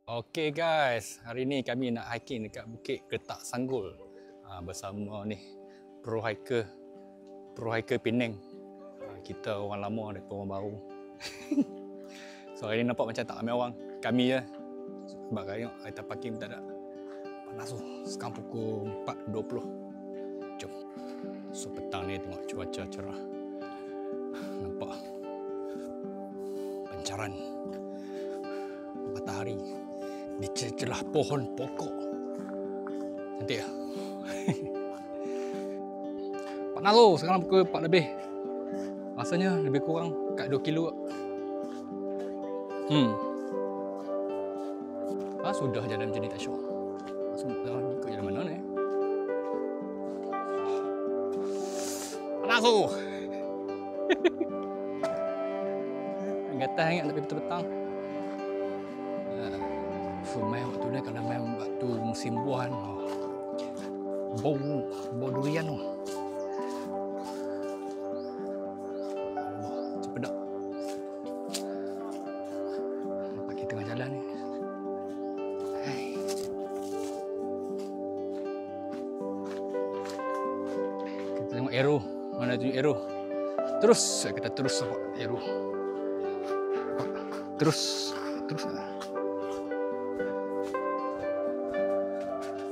Okey guys, hari ni kami nak hiking dekat Bukit Ketak Sanggul bersama ni pro hiker Penang. Kita orang lama dan orang baru. So hari ni nampak macam tak ramai orang. Kami je. Sebab tengok kereta parking tak ada. Panas tu. Sekarang pukul 4.20. Jom. So petang ni tengok cuaca cerah. Nampak pancaran matahari di celah pohon pokok. Cantik lah. Panas tu, sekarang pukul 4 lebih. Rasanya lebih kurang kat 2 kilo. Sudah jalan macam ni tak syok. Sudah ikut jalan mana ni? Panas tu. Gatal sangat tapi petang-petang. Main waktu ni kalau main waktu musim buah bau durian tu. Cepedak. Nampak kita tengah jalan ni. Kita tengok arrow. Mana tunjuk arrow? Terus kita terus nampak arrow. Terus.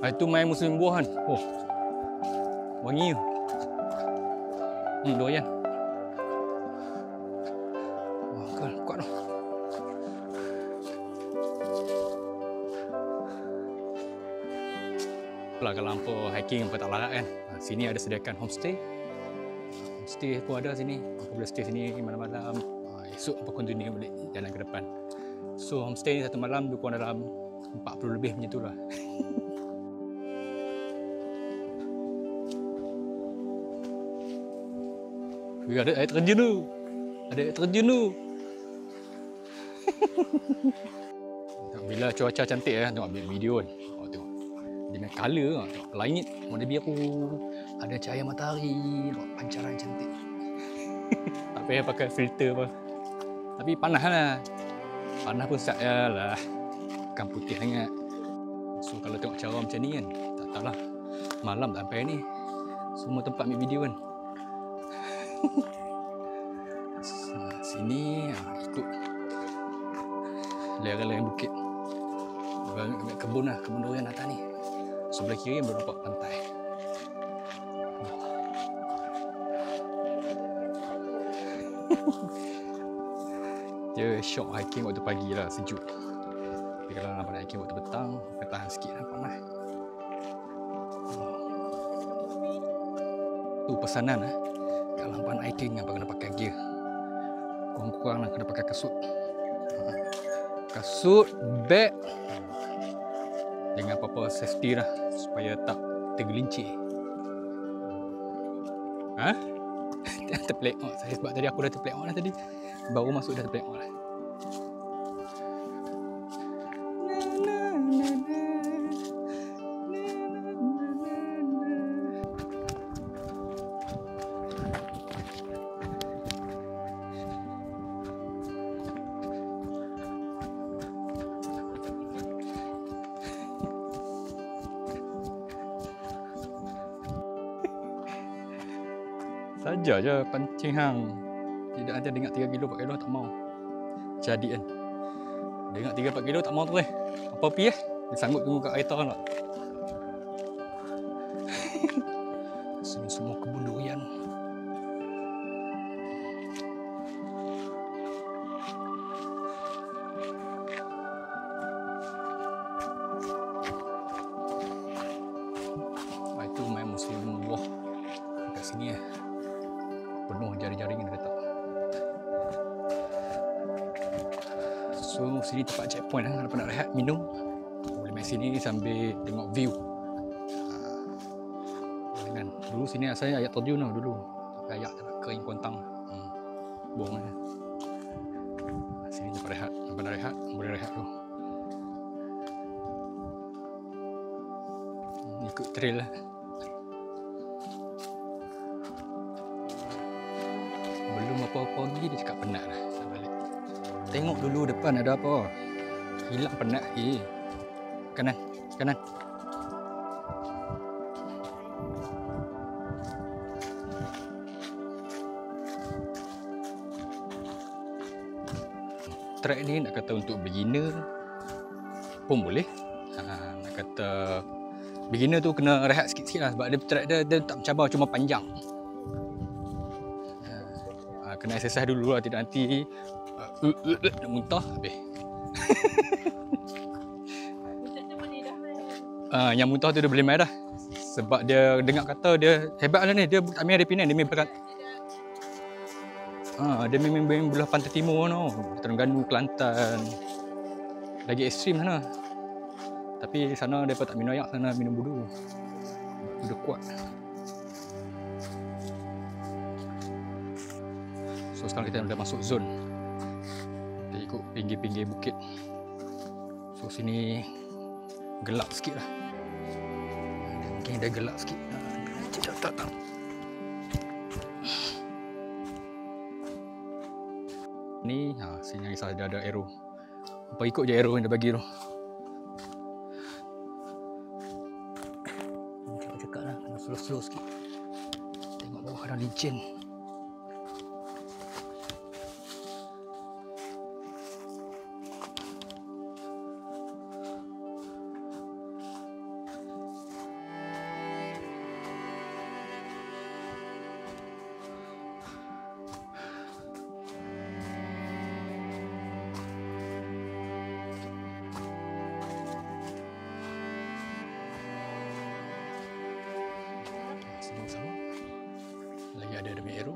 Itu main musim buah kan. Oh. Wangi. Durian. Wah, kuat tu. Kalau hampa hiking hampa tak larat kan. Sini ada sediakan homestay. Homestay pun ada sini. Hampa boleh stay sini malam-malam. Esok hampa continue balik jalan ke depan. So homestay ni satu malam lebih kurang dalam 40 lebih macam tu lah. Ada air terjun tu. Ada air terjun tu. Bila cuaca cantik tengok ambil video kan. Tengok. Dengan colour tengok langit warna biru. Ada cahaya matahari, tengok pancaran cantik. Tak payah pakai filter apa. Tapi panas lah. Panas pun sat lah. Bukan putih sangat. So kalau tengok cara macam ni kan, tak tahulah. Malam tak sampai ni. Semua tempat ambil video kan. Sini ikut lereng-lereng bukit, kebun durian atas ni. Sebelah kiri baru nampak pantai. Dia syok hiking waktu pagi lah, sejuk. Tapi kalau nak hiking waktu petang, tahan sikit lah panas. Tu pesanan kat lampan hiking apa kena pakai gear. Kurang-kurang lah kena pakai kasut. Kasut, beg dengan apa-apa safety lah supaya tak tergelincir. Terpelek. Sebab tadi aku dah terpelek lah tadi. Baru masuk dah terpelek lah. Saja je pancing hang. Tidak nanti dengar 3 kilo 4 kilo tak mau. Jadi kan. Dengar 3 4 kilo tak mau tu Apa pi Dia sanggup tunggu kat kereta kan tak? Sini semua kebun durian. Itu main musim buah dekat sini penuh jaring-jaring dia letak. So sini tempat checkpoint kalau nak rehat minum boleh main sini sambil tengok view. Dengan dulu sini asalnya ayak terjun dulu. Tapi ayak tak nak kering kontang. Buang je. Sini tempat rehat. Nampak nak rehat boleh rehat tu. Ikut trail lah. Belum apa-apa lagi dia cakap penat dah. Saya balik. Tengok dulu depan ada apa. Hilang penat. Kanan. Kanan. Trek ni nak kata untuk beginner pun boleh. Nak kata beginner tu kena rehat sikit-sikit lah sebab trek dia tak mencabar, cuma panjang. Kena exercise dulu lah, tidak nanti nak muntah habis. Yang muntah tu dia boleh main dah. Sebab dia dengar kata dia hebat lah ni, dia tak main dari Penang, dia main berkat. Dia main belah pantai timur no. Terengganu, Kelantan. Lagi ekstrim sana. Tapi sana dia tak minum air, sana minum budu. Budu kuat. So sekarang kita dah masuk zon. Kita ikut pinggir-pinggir bukit. So sini gelap sikit lah. Mungkin dah gelap sikit. Tak. Ni, sini yang ada arrow. Apa ikut je arrow yang dia bagi tu. Cakap lah, kena slow-slow sikit. Tengok bawah ada licin. Sama-sama. Lagi ada demi arrow.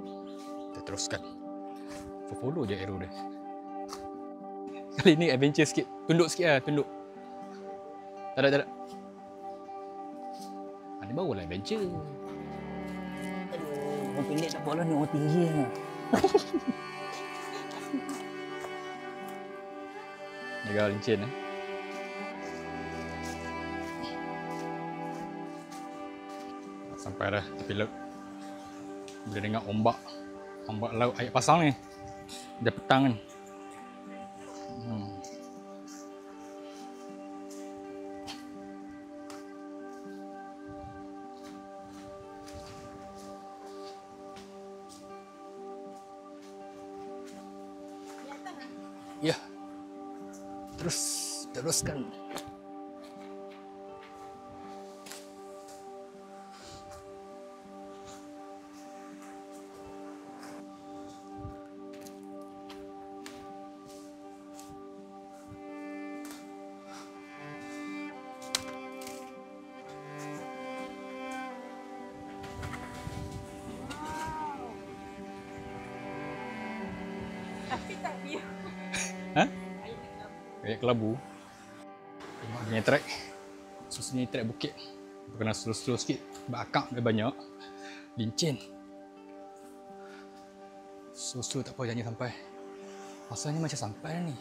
Kita teruskan. Follow je arrow dia. Kali ni adventure sikit. Tunduk sikit lah, tunduk. Tak ada. Ni barulah adventure. Aduh, orang pendek tak boleh ni, orang tinggi lah. Jaga lincin Sampai dah tepi laut. Boleh dengar ombak laut air pasang ni. Dah petang kan. Ya. Teruskan. Tapi tak biar. Kayak kelabu. Tengok dia trek. So sini trek bukit. Kena slow-slow sikit. Bakak dia banyak. Lincin. Slow-slow tak apa, jangan sampai. Rasanya macam sampai dah ni.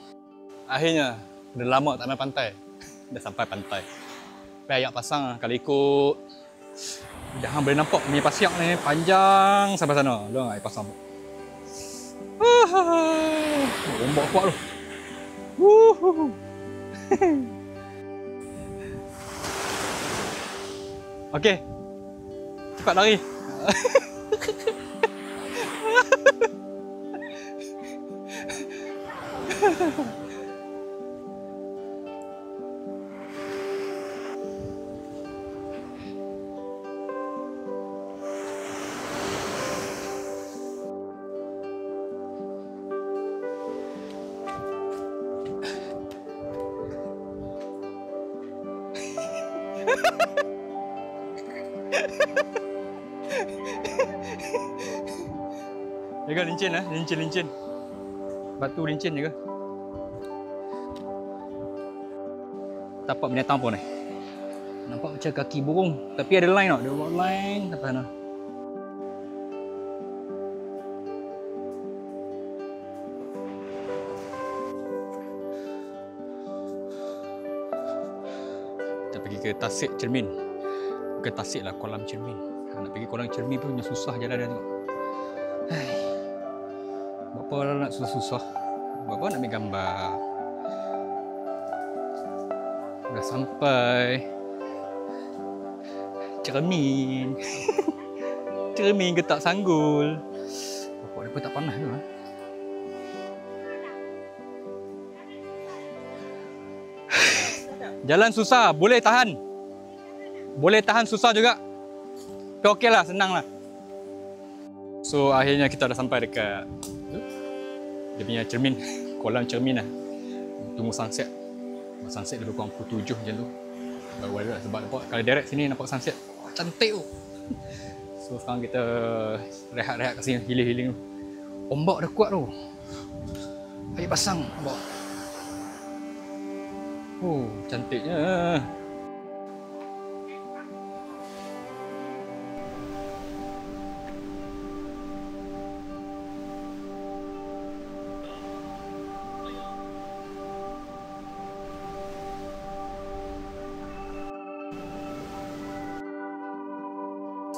Akhirnya, dah lama tak main pantai. Dah sampai pantai. Tapi ayak pasang kalau ikut. Jangan boleh nampak punya pasiak ni panjang sampai sana. Tengok air pasang. Ombak kuat tu. Okey. Cepat lari. Jaga lincin lah, lincin. Batu lincin jaga. Tapak binatang pun ni. Nampak macam kaki burung, tapi ada line tau, dia buat line sampai sana. Kita pergi ke Tasik Cermin. Bukan Tasik lah, Kolam Cermin. Nak pergi Kolam Cermin pun punya susah jalan dia tengok. Berapa nak susah-susah? Berapa nak ambil gambar? Dah sampai. Cermin. Cermin Getak Sanggul. Bapak dia pun tak panas tu lah. Jalan susah, boleh tahan. Boleh tahan susah juga. Tapi okey lah, senang lah. So akhirnya kita dah sampai dekat dia punya cermin, kolam cermin lah. Tunggu sunset. Sunset lebih kurang pukul 7 macam tu. Baru ada lah sebab nampak, kalau direct sini nampak sunset. Wah, cantik tu. So sekarang kita rehat-rehat kat sini, healing-healing tu. Ombak dah kuat tu. Air pasang ombak. Oh, cantiknya.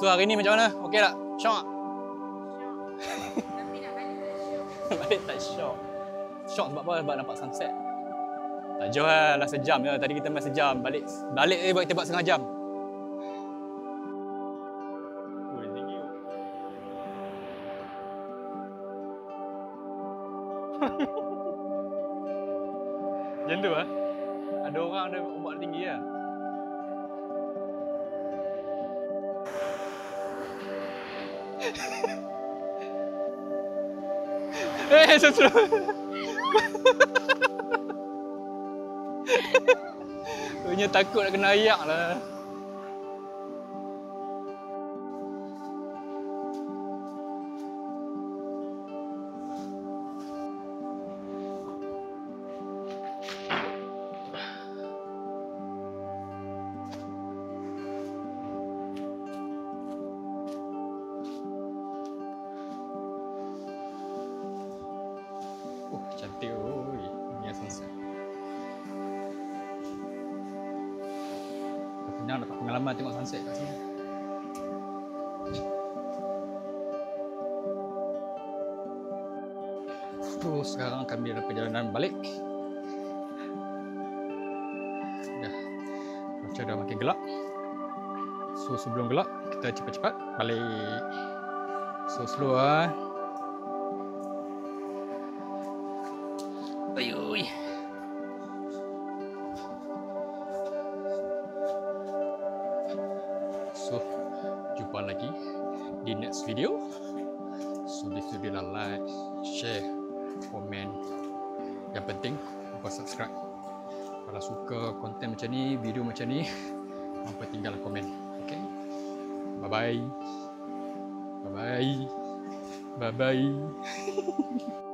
So hari ni macam mana? Okey tak? Syok tak? Tapi nak balik tak syok. Balik tak syok. Syok sebab apa? Sebab nampak sunset. Tak jauh lah sejam je. Tadi kita main sejam. Balik kita buat setengah jam. Ui, tinggi tu. Macam tu lah. Ada orang ada ombak tinggi lah. Sesuatu. Punya takut nak kena ayak lah. Cantik oi, dunia sunset. Senang dapat pengalaman tengok sunset kat sini. So, sekarang kami ada perjalanan balik. Macam dah makin gelap. So sebelum gelap kita cepat-cepat balik. So slow ah. Ayuh. So, jumpa lagi di next video. So, this video lah like, share, komen. Yang penting, lupa subscribe. Kalau suka konten macam ni, video macam ni, lupa tinggal komen. Okay? Bye-bye. Bye-bye. Bye-bye.